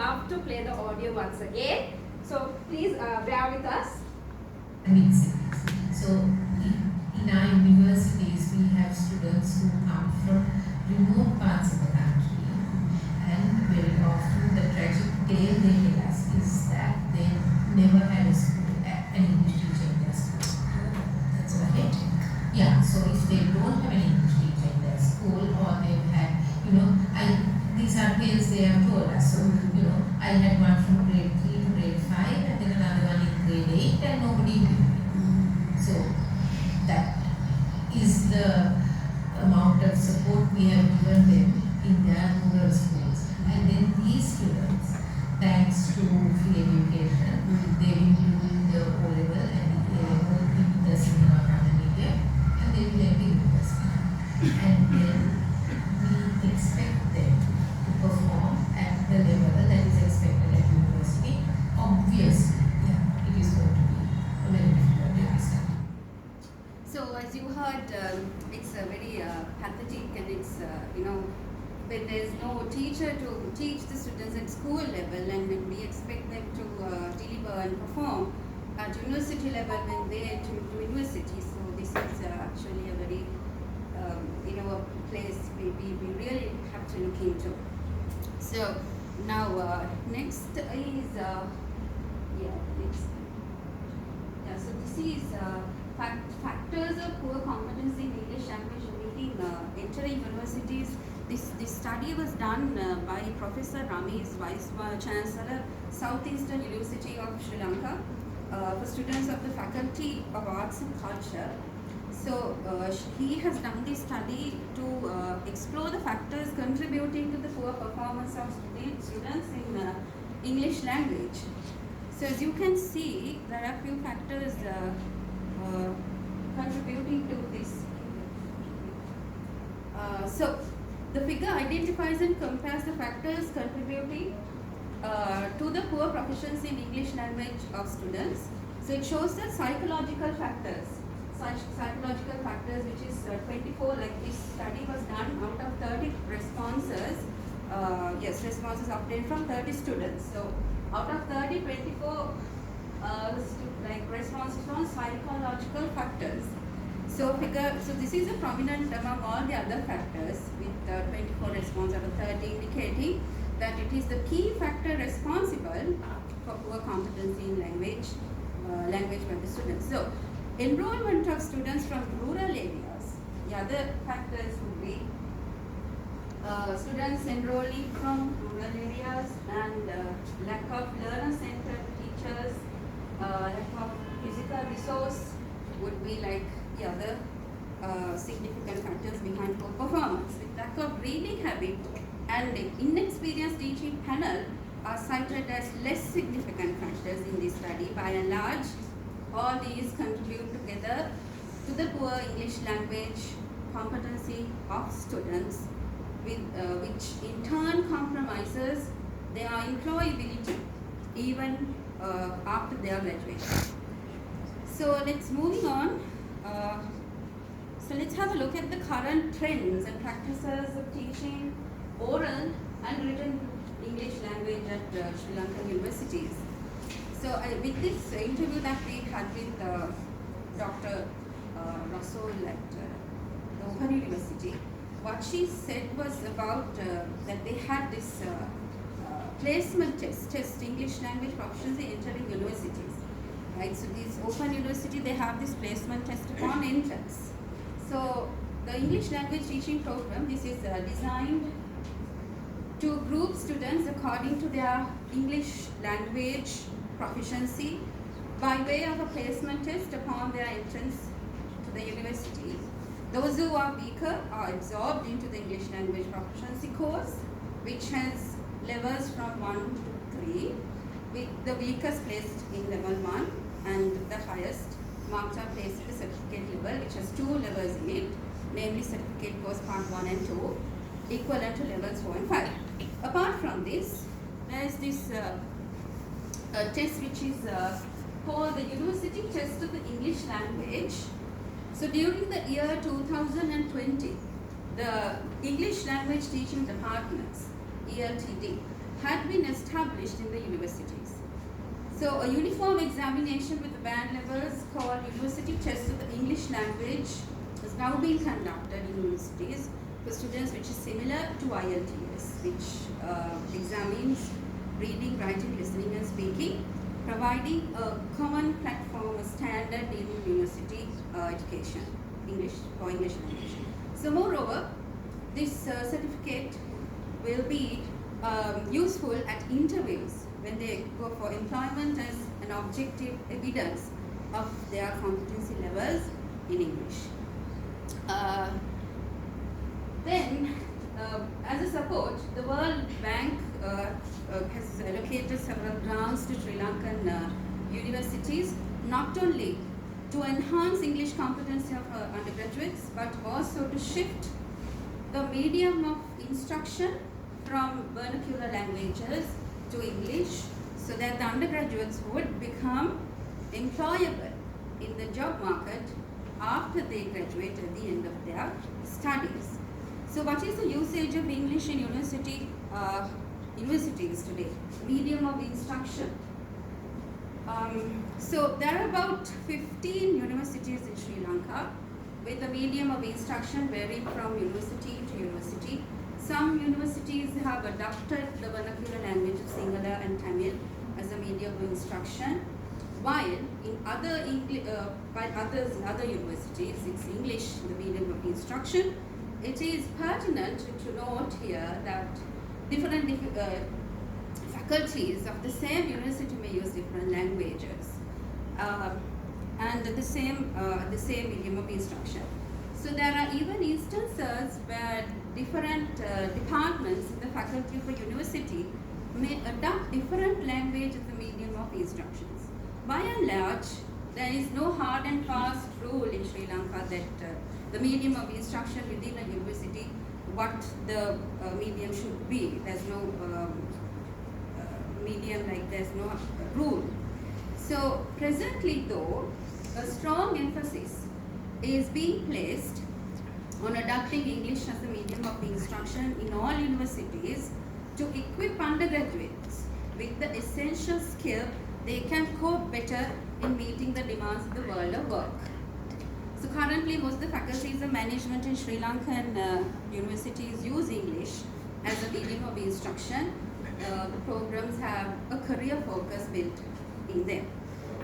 love to play the audio once again. So please bear with us. So in our universities, we have students who come from remote parts of the country, and very often the tragic tale they tell us is that they never had a school, an English teacher in their school. That's right. Yeah. So if they don't have an English teacher in their school, or they've had, these are tales they have told us. So I had one from grade 3 to grade 5, and then another one in grade 8, and nobody knew. So that is the amount of support we have given them in their rural schools. And then these students, thanks to free education, they will do the O level and the A level in the cinema media, and they will enter university. And then we expect them to perform at the level that is expected at university. Obviously, it is going to be a very difficult task. So as you heard, it's very pathetic, and it's when there's no teacher to teach the students at school level, and when we expect them to deliver and perform at university level when they enter university. So this is actually a very a place we really have to look into. So now next is so this is factors of poor competency in English language reading entering universities. This study was done by Professor Ramesh, Vice Chancellor, Southeastern University of Sri Lanka, for students of the Faculty of Arts and Culture. So he has done this study to explore the factors contributing to the poor performance of students in English language. So as you can see, there are few factors contributing to this. So the figure identifies and compares the factors contributing to the poor proficiency in English language of students. So it shows that psychological factors, which is 24, like this study was done out of 30 responses. Responses obtained from 30 students. So out of 30, 24 responses on psychological factors. So this is a prominent among all the other factors, with 24 responses out of 30 indicating that it is the key factor responsible for poor competency in language by the students. So enrollment of students from rural areas. The other factors would be students enrolling from rural areas, and lack of learner-centered teachers, lack of physical resource would be like the other significant factors behind poor performance. With lack of reading habit and inexperienced teaching panel are cited as less significant factors in this study. By and large, all these contribute together to the poor English language competency of students, which in turn compromises their employability even after their graduation. So moving on. So let's have a look at the current trends and practices of teaching oral and written English language at Sri Lankan universities. So with this interview that we had with Dr. Russell at the Open University, what she said was about that they had this placement test English language proficiency entering universities. Right, so this Open University, they have this placement test upon entrance. So the English language teaching program, this is designed to group students according to their English language proficiency by way of a placement test upon their entrance to the university. Those who are weaker are absorbed into the English language proficiency course, which has levels from 1 to 3, with the weakest placed in level 1 and the highest marks are placed at the certificate level, which has 2 levels in it, namely certificate course part 1 and 2, equivalent to levels 4 and 5. Apart from this, there is this test which is called the University Test of the English Language. So during the year 2020, the English Language Teaching Departments, ELTD, had been established in the universities. So a uniform examination with the band levels called university test of the English language is now being conducted in universities for students, which is similar to IELTS, which examines reading, writing, listening and speaking, providing a common platform, a standard in university education, English language. So moreover, this certificate will be useful at interviews when they go for employment as an objective evidence of their competency levels in English. Then, as a support, the World Bank has allocated several grants to Sri Lankan universities, not only to enhance English competency of undergraduates, but also to shift the medium of instruction from vernacular languages to English, so that the undergraduates would become employable in the job market after they graduate at the end of their studies. So what is the usage of English in universities today? Medium of instruction. So there are about 15 universities in Sri Lanka with the medium of instruction varying from university to university. Some universities have adopted the vernacular language of Sinhala and Tamil as a medium of instruction, while in others in other universities it's English the medium of instruction. It is pertinent to note here that different faculties of the same university may use different languages and the same medium of instruction. So there are even instances where different departments in the faculty of a university may adopt different language as the medium of instructions. By and large, there is no hard and fast rule in Sri Lanka that the medium of instruction within a university, what the medium should be. There's no medium, like there's no rule. So presently though, a strong emphasis is being placed on adopting English as a medium of instruction in all universities to equip undergraduates with the essential skill they can cope better in meeting the demands of the world of work. So currently most of the faculties of management in Sri Lankan universities use English as a medium of instruction. The programs have a career focus built in them.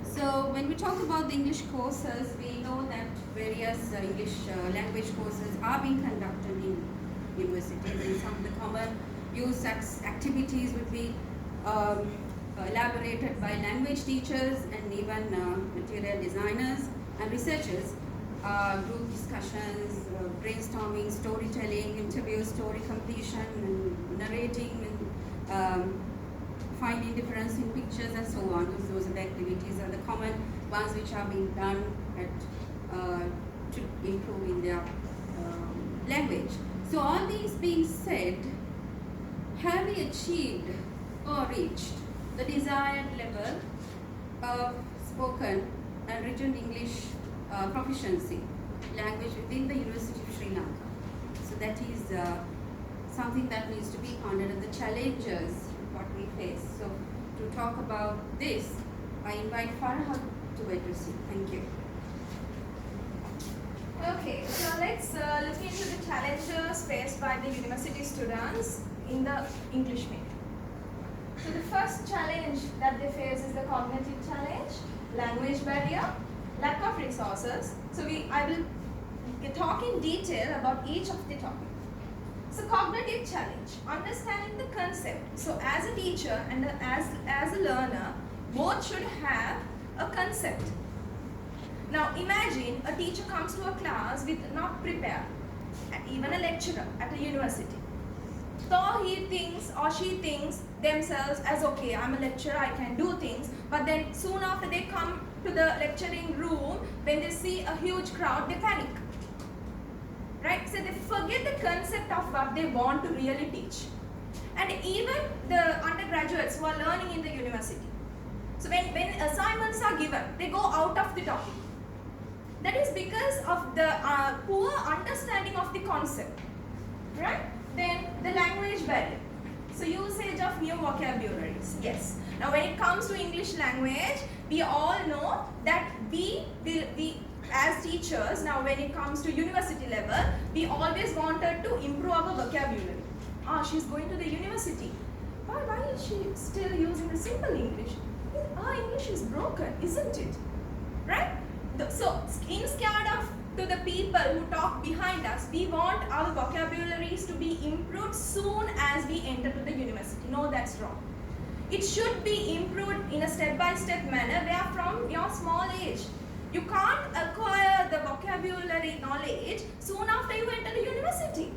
So when we talk about the English courses, we know that various English language courses are being conducted in universities, and some of the common use activities would be elaborated by language teachers and even material designers and researchers. Group discussions, brainstorming, storytelling, interviews, story completion, and narrating, and finding difference in pictures and so on. Those are the activities are the common ones which are being done to improve in their language. So all these being said, have we achieved or reached the desired level of spoken and written English proficiency language within the University of Sri Lanka? So that is something that needs to be pondered, and the challenges what we face. So to talk about this, I invite Farha to address you. Thank you. Okay, so let's look into the challenges faced by the university students in the English medium. So the first challenge that they face is the cognitive challenge, language barrier, lack of resources. So I will talk in detail about each of the topics. So cognitive challenge, understanding the concept. So as a teacher and as a learner, both should have a concept. Now imagine a teacher comes to a class with not prepared, even a lecturer at a university. So he thinks or she thinks themselves as, okay, I'm a lecturer, I can do things, but then soon after they come to the lecturing room, when they see a huge crowd, they panic. Right? So they forget the concept of what they want to really teach. And even the undergraduates who are learning in the university. So when assignments are given, they go out of the topic. That is because of the poor understanding of the concept. Right? Then the language barrier. So usage of new vocabularies, yes. Now when it comes to English language, we all know that we as teachers, now when it comes to university level, we always wanted to improve our vocabulary. She's going to the university. Why is she still using the simple English? Our English is broken, isn't it? Right? So instead of to the people who talk behind us, we want our vocabularies to be improved soon as we enter to the university. No, that's wrong. It should be improved in a step-by-step manner where from your small age. You can't acquire the vocabulary knowledge soon after you enter the university.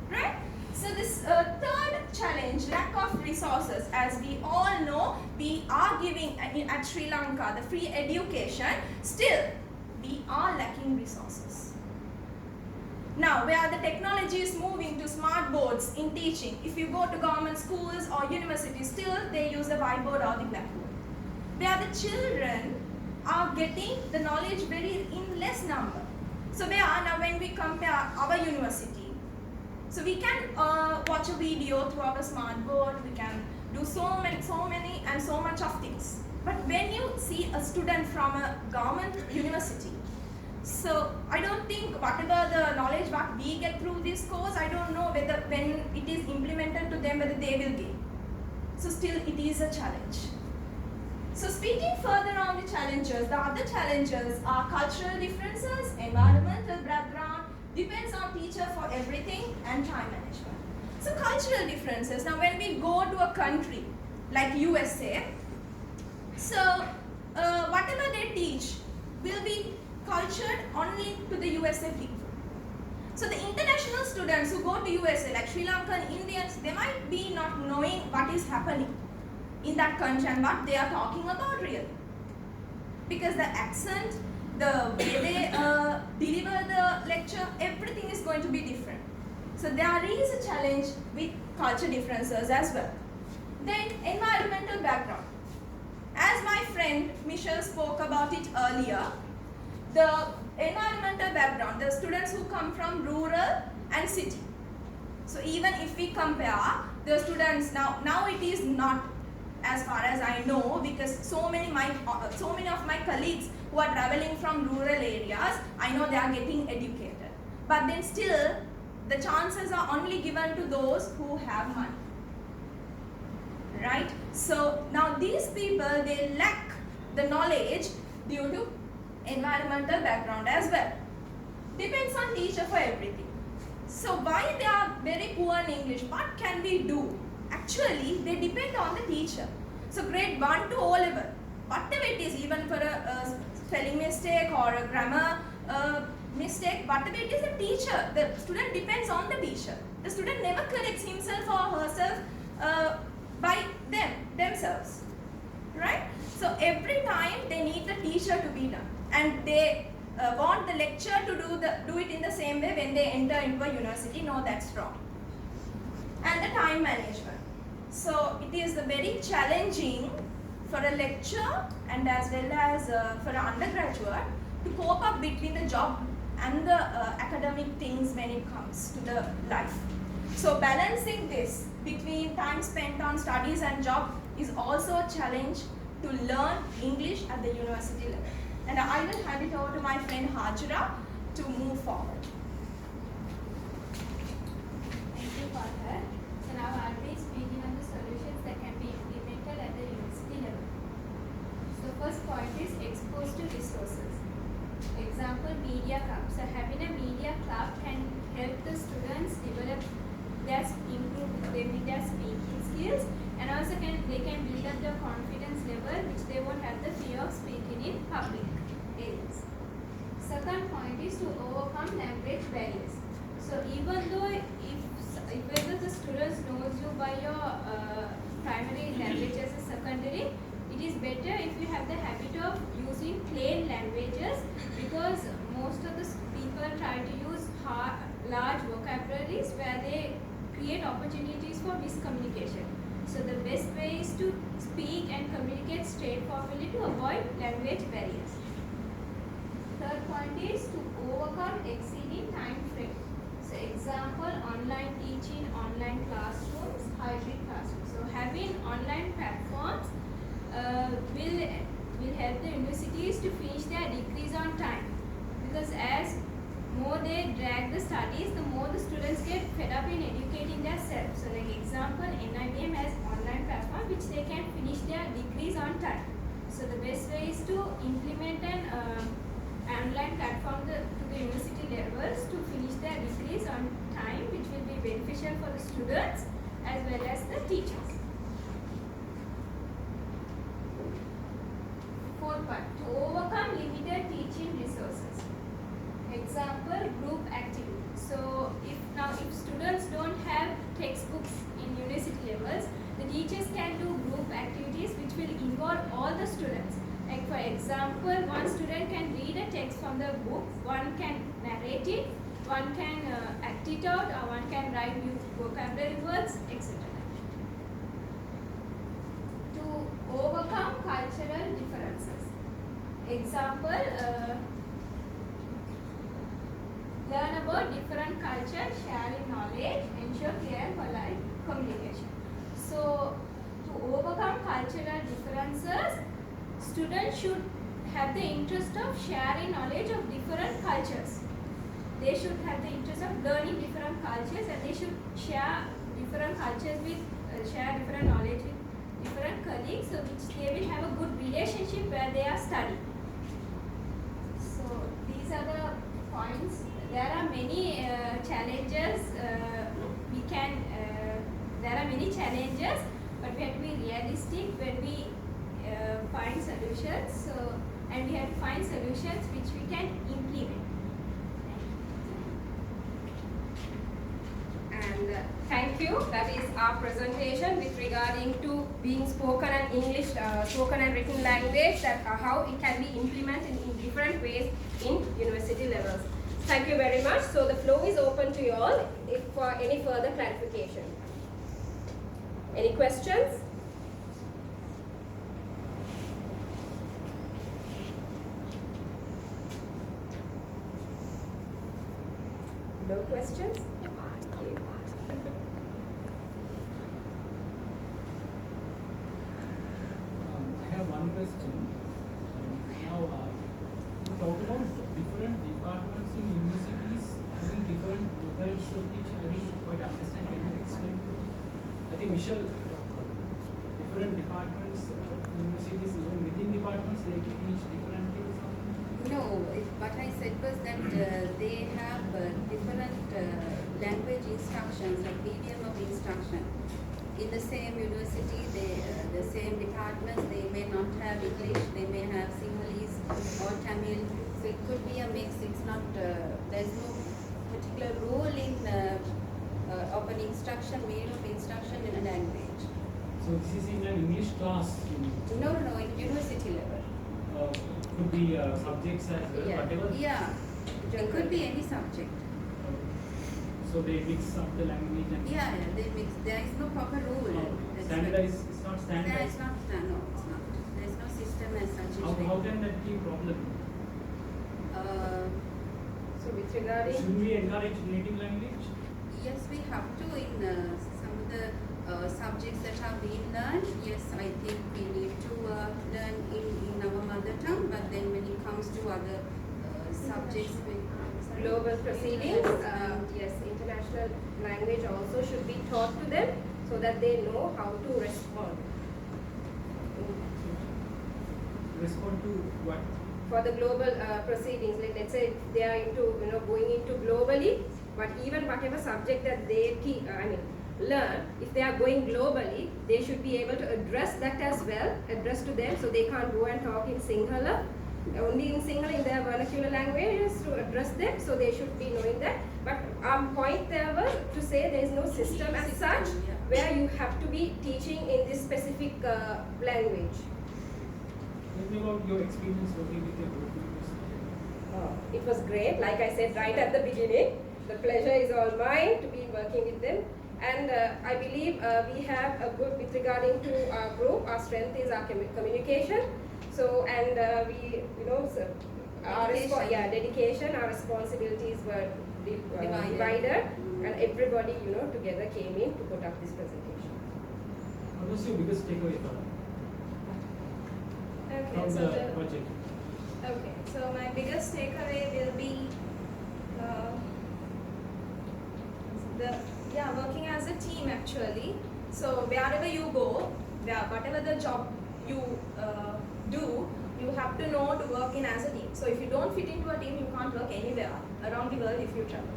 Right? So this third challenge, lack of resources. As we all know, we are giving at Sri Lanka the free education. Still, we are lacking resources. Now, where the technology is moving to smart boards in teaching, if you go to government schools or universities, still they use the whiteboard or the blackboard. Where the children are getting the knowledge very in less number. So where now when we compare our university, so we can watch a video through our smart board, we can do so many and so much of things. But when you see a student from a government university, so I don't think whatever the knowledge what we get through this course, I don't know whether when it is implemented to them, whether they will gain. So still it is a challenge. So speaking further on the challenges, the other challenges are cultural differences, environmental background, depends on teacher for everything, and time management. So cultural differences, now when we go to a country like USA, so whatever they teach will be cultured only to the USA people. So the international students who go to USA like Sri Lankan Indians, they might be not knowing what is happening in that country and what they are talking about really. Because the accent, the way they deliver the lecture, everything is going to be different. So there is a challenge with culture differences as well. Then environmental background. As my friend Michelle spoke about it earlier, the environmental background, the students who come from rural and city. So even if we compare the students, now it is not as far as I know, because so many of my colleagues who are traveling from rural areas, I know they are getting educated. But then still, the chances are only given to those who have money. Right? So now these people, they lack the knowledge due to environmental background as well. Depends on teacher for everything. So why they are very poor in English? What can we do? Actually, they depend on the teacher. So grade 1 to O level, whatever it is, even for a spelling mistake or a grammar mistake, whatever it is, the teacher, the student depends on the teacher. The student never corrects himself or herself by themselves, right? So every time they need the teacher to be done, and they want the lecturer to do it in the same way when they enter into a university. No, that's wrong. And the time management. So it is very challenging for a lecturer and as well as for an undergraduate to cope up between the job and the academic things when it comes to the life. So balancing this between time spent on studies and job is also a challenge to learn English at the university level. And I will hand it over to my friend Hajra to move forward. Thank you, Father. So now I will be speaking on the solutions that can be implemented at the university level. So first point is exposed to resources. Example, media club. So having a media club can help the students develop improve their speaking skills, and also they can build up their confidence level, which they won't have the fear of speaking in public areas. Second point is to overcome language barriers. So even though if whether the students knows you by your primary language as a secondary, it is better if you have the habit of using plain languages, because most of the people try to use large vocabularies where they create opportunities for miscommunication. So the best way is to speak and communicate straightforwardly to avoid language barriers. Third point is to overcome exceeding time frame. So example, online teaching, online classrooms. hybrid classroom. So having online platforms will help the universities to finish their degrees on time, because as more they drag the studies, the more the students get fed up in educating themselves. So like example, NIBM has online platform which they can finish their degrees on time. So the best way is to implement an online platform to the university levels to finish their degrees on time, which will be beneficial for the students as well as the teachers. Fourth part, to overcome limited teaching resources. Example, group activity. So if students don't have textbooks in university levels, the teachers can do group activities which will involve all the students. Like for example, one student can read a text from the book, one can narrate it, one can act it out, or one can write new vocabulary words, etc. To overcome cultural differences. Example, learn about different cultures, sharing knowledge, ensure clear and polite communication. So, to overcome cultural differences, students should have the interest of sharing knowledge of different cultures. They should have the interest of learning different cultures, and they should share different cultures share different knowledge with different colleagues, so which they will have a good relationship where they are studying. So, these are the points. There are many challenges. There are many challenges, but we have to be realistic when we find solutions. So, and we have to find solutions which we can implement. And thank you. That is our presentation with regarding to being spoken and English, spoken and written language, that how it can be implemented in different ways in university levels. Thank you very much. So the floor is open to you all if for any further clarification. Any questions? No questions? I have one question. Now, you talk about different departments in universities having different methods of teaching. I didn't quite understand. Can you explain to me? I think Michelle, different departments, universities, even within departments, they teach differently or something? No, what I said was that they have different language instructions, like medium of instruction. In the same university, the same departments, they may not have English, they may have Sinhalese or Tamil. So it could be a mix. It's not, there's no particular rule in of an instruction, medium of instruction in a language. So this is in an English class? No, in university level. Could be subjects as well, Yeah. whatever? Yeah, it could be any subject. So they mix up the language and... Yeah, they mix. There is no proper rule. That's Standardized, it's not There standardized. is not, no, it's not. There is no system as such. How can that be a problem? So with regarding... Should we encourage native language? Yes, we have to in some of the subjects that are being learned. Yes, I think we need to learn in our mother tongue, but then when it comes to other subjects with global proceedings, yes, international language also should be taught to them so that they know how to respond. Respond to what? For the global proceedings, like let's say they are into, going into globally, but even whatever subject that they learn, if they are going globally, they should be able to address that as well, address to them, so they can't go and talk in Sinhala, only in Sinhala, in their vernacular languages to address them, so they should be knowing that. But our point there was to say there is no system as such where you have to be teaching in this specific language. Tell me about your experience working with your group. It was great, like I said right at the beginning. The pleasure is all mine to be working with them. And I believe we have a good, with regarding to our group, our strength is our communication. So, and we, our dedication, our responsibilities were divided, and everybody, together came in to put up this presentation. What was your biggest takeaway from Okay, so the project? okay, so my biggest takeaway will be working as a team actually. So wherever you go, whatever the job you do, you have to know to work in as a team. So if you don't fit into a team, you can't work anywhere around the world if you travel.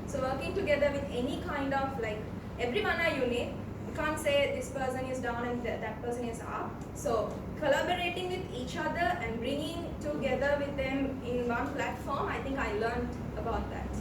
So working together with any kind of like, everyone are unique. You can't say this person is down and that person is up. So collaborating with each other and bringing together with them in one platform, I think I learned about that.